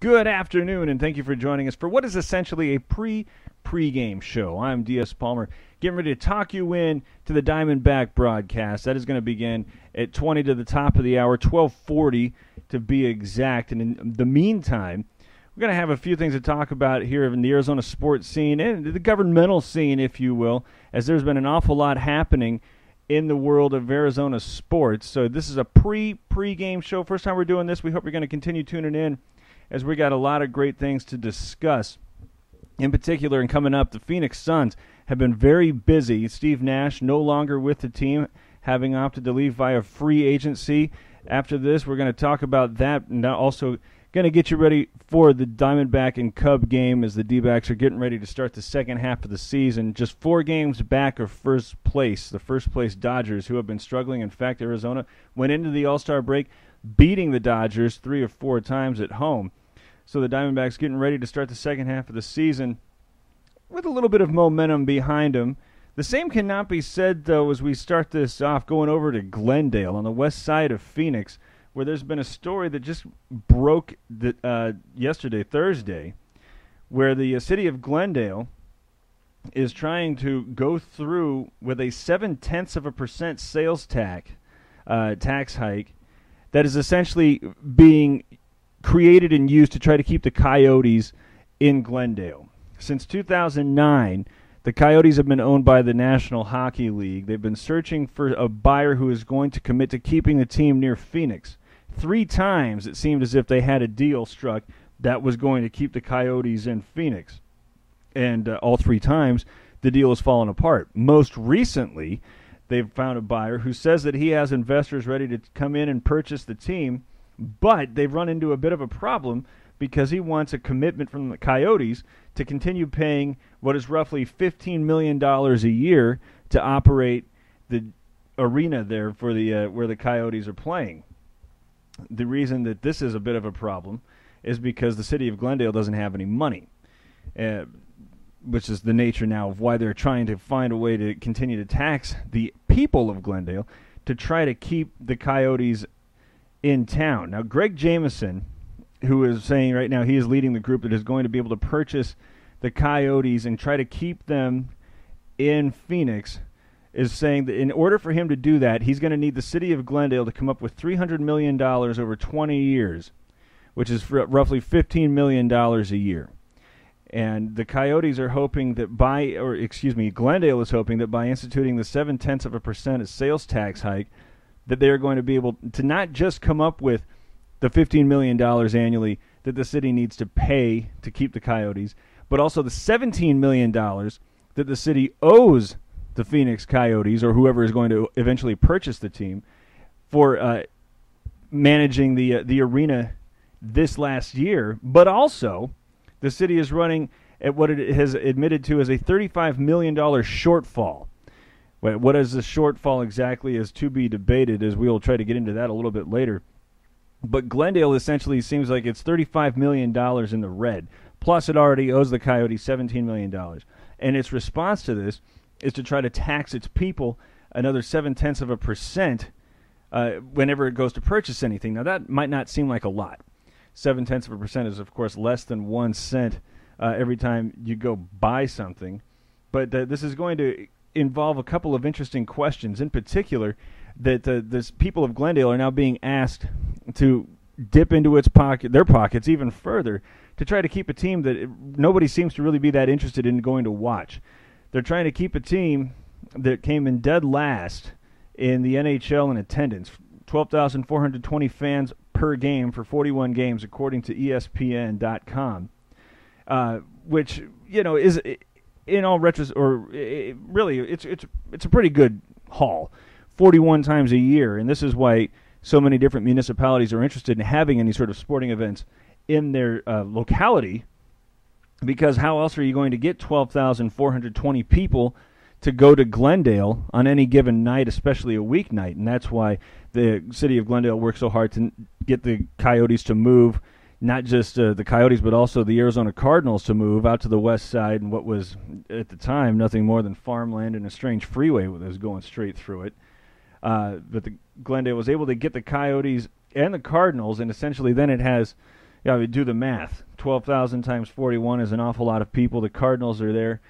Good afternoon, and thank you for joining us for what is essentially a pregame show. I'm D.S. Palmer, getting ready to talk you in to the Diamondback broadcast. That is going to begin at 20 to the top of the hour, 12:40 to be exact. And in the meantime, we're going to have a few things to talk about here in the Arizona sports scene and the governmental scene, if you will, as there's been an awful lot happening in the world of Arizona sports. So this is a pregame show. First time we're doing this. We hope you're going to continue tuning in, as we got a lot of great things to discuss. In particular, and coming up, the Phoenix Suns have been very busy. Steve Nash no longer with the team, having opted to leave via free agency. After this, we're going to talk about that, and also going to get you ready for the Diamondback and Cub game as the D-backs are getting ready to start the second half of the season. Just 4 games back of first place, the first-place Dodgers, who have been struggling. In fact, Arizona went into the All-Star break beating the Dodgers 3 or 4 times at home. So the Diamondbacks getting ready to start the second half of the season with a little bit of momentum behind them. The same cannot be said, though, as we start this off going over to Glendale on the west side of Phoenix, where there's been a story that just broke yesterday, Thursday, where the city of Glendale is trying to go through with a 0.7% sales tax hike that is essentially being created and used to try to keep the Coyotes in Glendale. Since 2009, the Coyotes have been owned by the National Hockey League. They've been searching for a buyer who is going to commit to keeping the team near Phoenix. 3 times it seemed as if they had a deal struck that was going to keep the Coyotes in Phoenix. And all 3 times, the deal has fallen apart. Most recently, they've found a buyer who says that he has investors ready to come in and purchase the team, but they've run into a bit of a problem because he wants a commitment from the Coyotes to continue paying what is roughly $15 million a year to operate the arena there for the where the Coyotes are playing. The reason that this is a bit of a problem is because the city of Glendale doesn't have any money, which is the nature now of why they're trying to find a way to continue to tax the people of Glendale to try to keep the Coyotes in town. Now, Greg Jameson, who is saying right now he is leading the group that is going to be able to purchase the Coyotes and try to keep them in Phoenix, is saying that in order for him to do that, he's going to need the city of Glendale to come up with $300 million over 20 years, which is roughly $15 million a year. And the Coyotes are hoping that Glendale is hoping that by instituting the 0.7% sales tax hike, that they're going to be able to not just come up with the $15 million annually that the city needs to pay to keep the Coyotes, but also the $17 million that the city owes the Phoenix Coyotes, or whoever is going to eventually purchase the team, for managing the arena this last year. But also, the city is running at what it has admitted to as a $35 million shortfall. What is the shortfall exactly is to be debated, as we will try to get into that a little bit later. But Glendale essentially seems like it's $35 million in the red. Plus, it already owes the Coyotes $17 million. And its response to this is to try to tax its people another 0.7% whenever it goes to purchase anything. Now, that might not seem like a lot. 0.7% is, of course, less than 1 cent every time you go buy something. But this is going to involve a couple of interesting questions. In particular, that the people of Glendale are now being asked to dip into their pockets even further to try to keep a team that nobody seems to really be that interested in going to watch. They're trying to keep a team that came in dead last in the NHL in attendance, 12,420 fans per game for 41 games, according to ESPN.com, which is, in all really, it's a pretty good haul, 41 times a year, and this is why so many different municipalities are interested in having any sort of sporting events in their locality, because how else are you going to get 12,420 people to go to Glendale on any given night, especially a weeknight? And that's why the city of Glendale works so hard to get the Coyotes to move, not just the Coyotes, but also the Arizona Cardinals to move out to the west side and what was, at the time, nothing more than farmland and a strange freeway that was going straight through it. But the Glendale was able to get the Coyotes and the Cardinals, and essentially then it has Yeah, we do the math. 12,000 times 41 is an awful lot of people. The Cardinals are there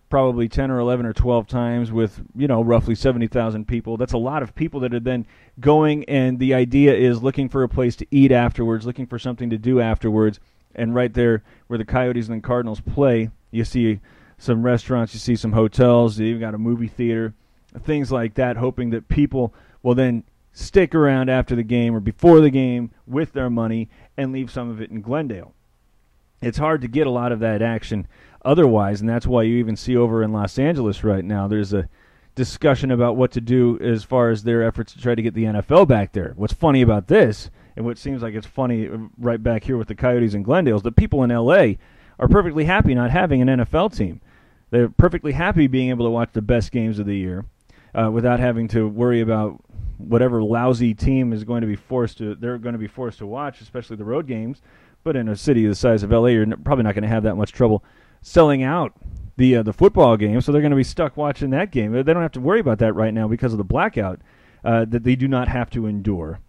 probably 10 or 11 or 12 times with, roughly 70,000 people. That's a lot of people that are then going, and the idea is looking for a place to eat afterwards, looking for something to do afterwards. And right there where the Coyotes and the Cardinals play, you see some restaurants, you see some hotels, you even got a movie theater, things like that, hoping that people will then stick around after the game or before the game with their money and leave some of it in Glendale. It's hard to get a lot of that action otherwise, and that's why you even see over in Los Angeles right now there's a discussion about what to do as far as their efforts to try to get the NFL back there. What's funny about this, and what seems like it's funny right back here with the Coyotes and Glendale, is the people in L.A. are perfectly happy not having an NFL team. They're perfectly happy being able to watch the best games of the year without having to worry about whatever lousy team is going to be forced to watch, especially the road games. But in a city the size of L.A., you're probably not going to have that much trouble selling out the football game, so they're going to be stuck watching that game. They don't have to worry about that right now because of the blackout that they do not have to endure.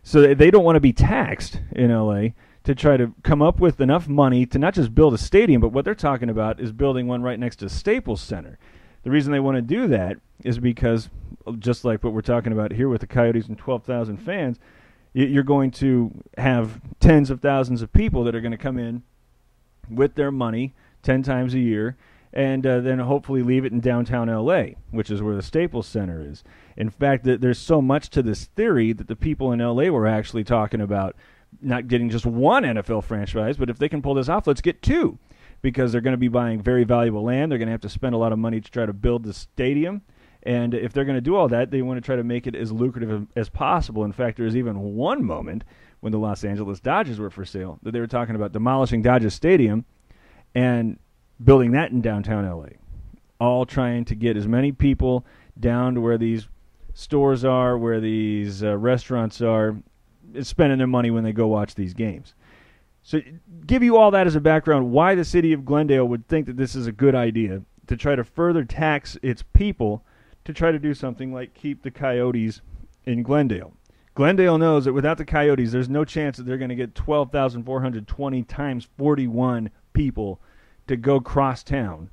So they don't want to be taxed in L.A. to try to come up with enough money to not just build a stadium, but what they're talking about is building one right next to Staples Center. The reason they want to do that is because, just like what we're talking about here with the Coyotes and 12,000 fans, you're going to have tens of thousands of people that are going to come in with their money 10 times a year and then hopefully leave it in downtown L.A., which is where the Staples Center is. In fact, there's so much to this theory that the people in L.A. were actually talking about not getting just one NFL franchise, but if they can pull this off, let's get two, because they're going to be buying very valuable land. They're going to have to spend a lot of money to try to build the stadium. And if they're going to do all that, they want to try to make it as lucrative as possible. In fact, there was even one moment when the Los Angeles Dodgers were for sale that they were talking about demolishing Dodger Stadium and building that in downtown L.A., all trying to get as many people down to where these stores are, where these restaurants are, spending their money when they go watch these games. So give you all that as a background why the city of Glendale would think that this is a good idea to try to further tax its people to try to do something like keep the Coyotes in Glendale. Glendale knows that without the Coyotes, there's no chance that they're going to get 12,420 times 41 people to go cross town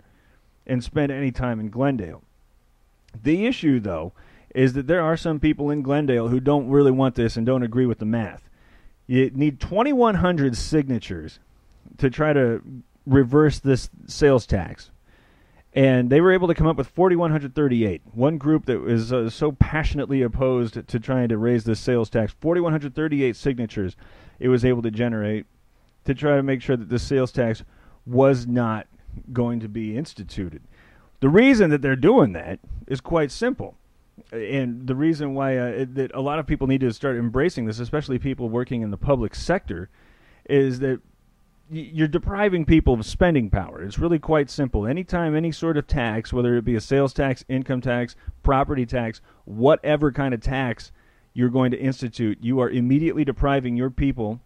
and spend any time in Glendale. The issue, though, is that there are some people in Glendale who don't really want this and don't agree with the math. You need 2,100 signatures to try to reverse this sales tax. And they were able to come up with 4,138. One group that was so passionately opposed to trying to raise this sales tax, 4,138 signatures it was able to generate to try to make sure that this sales tax was not going to be instituted. The reason that they're doing that is quite simple. And the reason why that a lot of people need to start embracing this, especially people working in the public sector, is that you're depriving people of spending power. It's really quite simple. Anytime any sort of tax, whether it be a sales tax, income tax, property tax, whatever kind of tax you're going to institute, you are immediately depriving your people,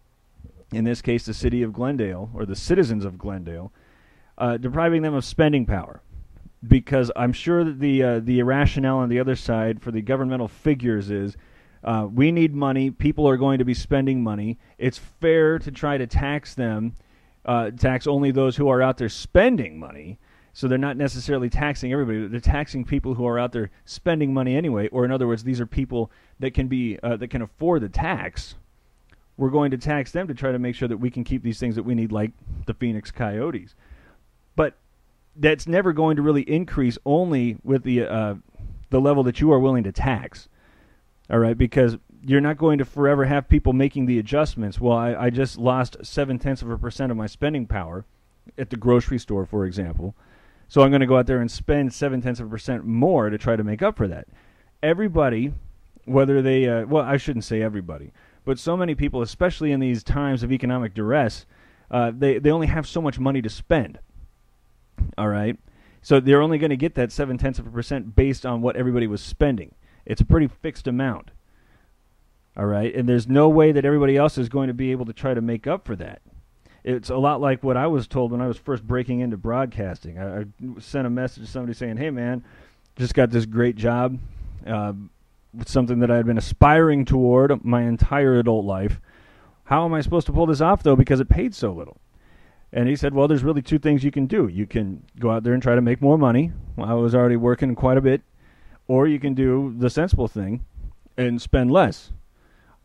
in this case the city of Glendale, or the citizens of Glendale, depriving them of spending power. Because I'm sure that the rationale on the other side for the governmental figures is we need money, people are going to be spending money, it's fair to try to tax them, tax only those who are out there spending money, so they're not necessarily taxing everybody, they're taxing people who are out there spending money anyway, or in other words, these are people that can afford the tax. We're going to tax them to try to make sure that we can keep these things that we need, like the Phoenix Coyotes. But that's never going to really increase only with the level that you are willing to tax. All right, because you're not going to forever have people making the adjustments. Well, I just lost 0.7% of my spending power at the grocery store, for example. So I'm going to go out there and spend 0.7% more to try to make up for that. Everybody, whether they, I shouldn't say everybody, but so many people, especially in these times of economic duress, they only have so much money to spend. All right, so they're only going to get that 0.7% based on what everybody was spending. It's a pretty fixed amount. All right, and there's no way that everybody else is going to be able to try to make up for that. It's a lot like what I was told when I was first breaking into broadcasting. I sent a message to somebody saying, hey, man, just got this great job, something that I had been aspiring toward my entire adult life. How am I supposed to pull this off, though, because it paid so little? And he said, well, there's really two things you can do. You can go out there and try to make more money. Well, I was already working quite a bit. Or you can do the sensible thing and spend less.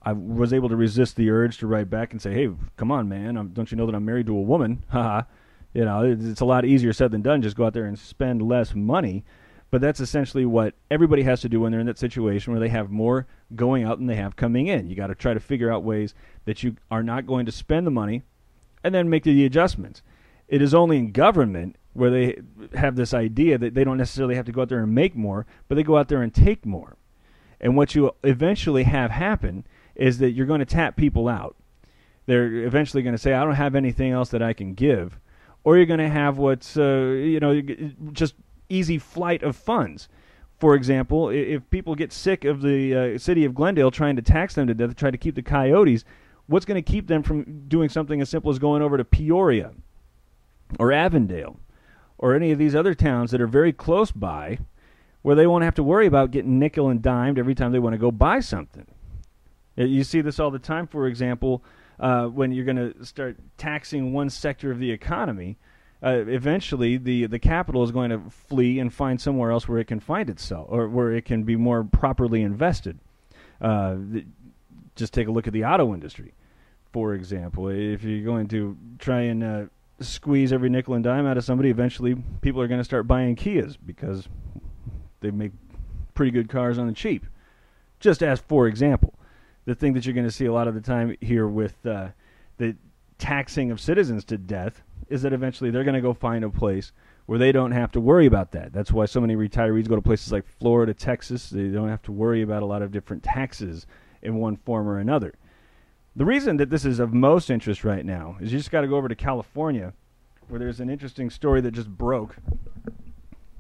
I was able to resist the urge to write back and say, hey, come on, man. Don't you know that I'm married to a woman? Haha. You know, it's a lot easier said than done. Just go out there and spend less money. But that's essentially what everybody has to do when they're in that situation where they have more going out than they have coming in. You got to try to figure out ways that you are not going to spend the money and then make the adjustments. It is only in government where they have this idea that they don't necessarily have to go out there and make more, but they go out there and take more. And what you eventually have happen is that you're going to tap people out. They're eventually going to say, I don't have anything else that I can give. Or you're going to have what's, just easy flight of funds. For example, if people get sick of the city of Glendale trying to tax them to death, try to keep the Coyotes, what's going to keep them from doing something as simple as going over to Peoria or Avondale or any of these other towns that are very close by where they won't have to worry about getting nickel and dimed every time they want to go buy something? You see this all the time, for example, when you're going to start taxing one sector of the economy. Eventually the capital is going to flee and find somewhere else where it can find itself or where it can be more properly invested. Just take a look at the auto industry, for example. If you're going to try and squeeze every nickel and dime out of somebody, eventually people are going to start buying Kias because they make pretty good cars on the cheap. Just as, for example, the thing that you're going to see a lot of the time here with the taxing of citizens to death is that eventually they're going to go find a place where they don't have to worry about that. That's why so many retirees go to places like Florida, Texas. They don't have to worry about a lot of different taxes in one form or another. The reason that this is of most interest right now is you just got to go over to California, where there's an interesting story that just broke.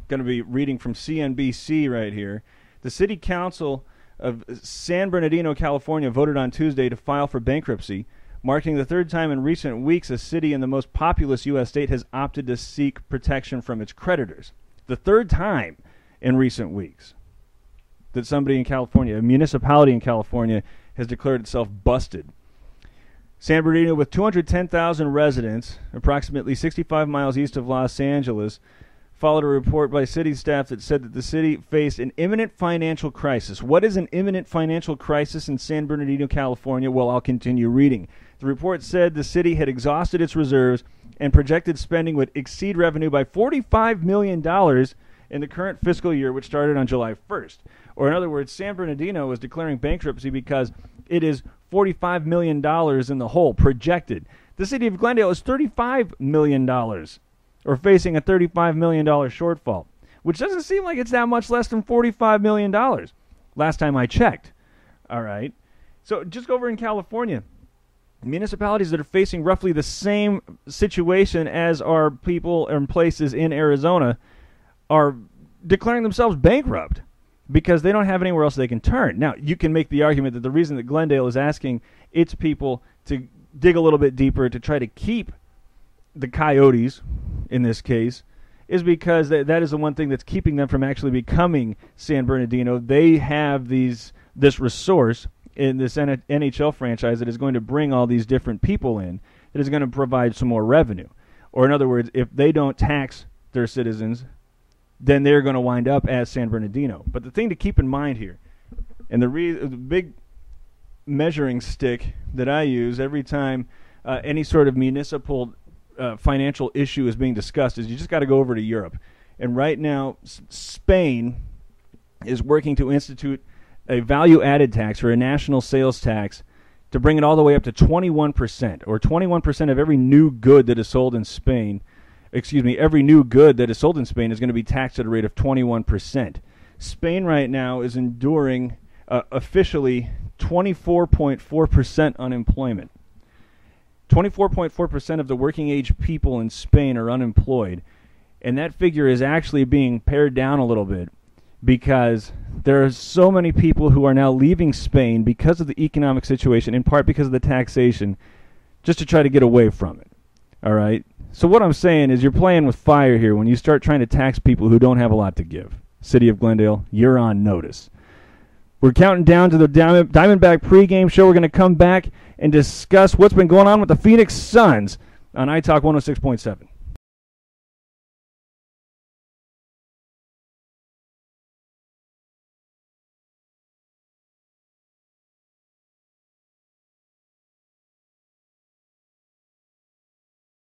Going to be reading from CNBC right here. The city council of San Bernardino, California, voted on Tuesday to file for bankruptcy, marking the third time in recent weeks a city in the most populous U.S. state has opted to seek protection from its creditors. The third time in recent weeks that somebody in California, a municipality in California, has declared itself busted. San Bernardino, with 210,000 residents, approximately 65 miles east of Los Angeles, followed a report by city staff that said that the city faced an imminent financial crisis. What is an imminent financial crisis in San Bernardino, California? Well, I'll continue reading. The report said the city had exhausted its reserves and projected spending would exceed revenue by $45 million in the current fiscal year, which started on July 1st. Or in other words, San Bernardino is declaring bankruptcy because it is $45 million in the hole projected. The city of Glendale is $35 million, or facing a $35 million shortfall, which doesn't seem like it's that much less than $45 million last time I checked. All right. So just go over in California, municipalities that are facing roughly the same situation as our people and places in Arizona are declaring themselves bankrupt because they don't have anywhere else they can turn. Now, you can make the argument that the reason that Glendale is asking its people to dig a little bit deeper to try to keep the Coyotes, in this case, is because that is the one thing that's keeping them from actually becoming San Bernardino. They have this resource in this NHL franchise that is going to bring all these different people in, that is going to provide some more revenue. Or in other words, if they don't tax their citizens, then they're going to wind up as San Bernardino. But the thing to keep in mind here, and the big measuring stick that I use every time any sort of municipal financial issue is being discussed, is you just got to go over to Europe. And right now, Spain is working to institute a value-added tax or a national sales tax to bring it all the way up to 21%, or 21% of every new good that is sold in Spain. Every new good that is sold in Spain is going to be taxed at a rate of 21%. Spain right now is enduring officially 24.4% unemployment. 24.4% of the working age people in Spain are unemployed, and that figure is actually being pared down a little bit because there are so many people who are now leaving Spain because of the economic situation, in part because of the taxation, just to try to get away from it. All right? So what I'm saying is you're playing with fire here when you start trying to tax people who don't have a lot to give. City of Glendale, you're on notice. We're counting down to the Diamondback pregame show. We're going to come back and discuss what's been going on with the Phoenix Suns on iTalk 106.7.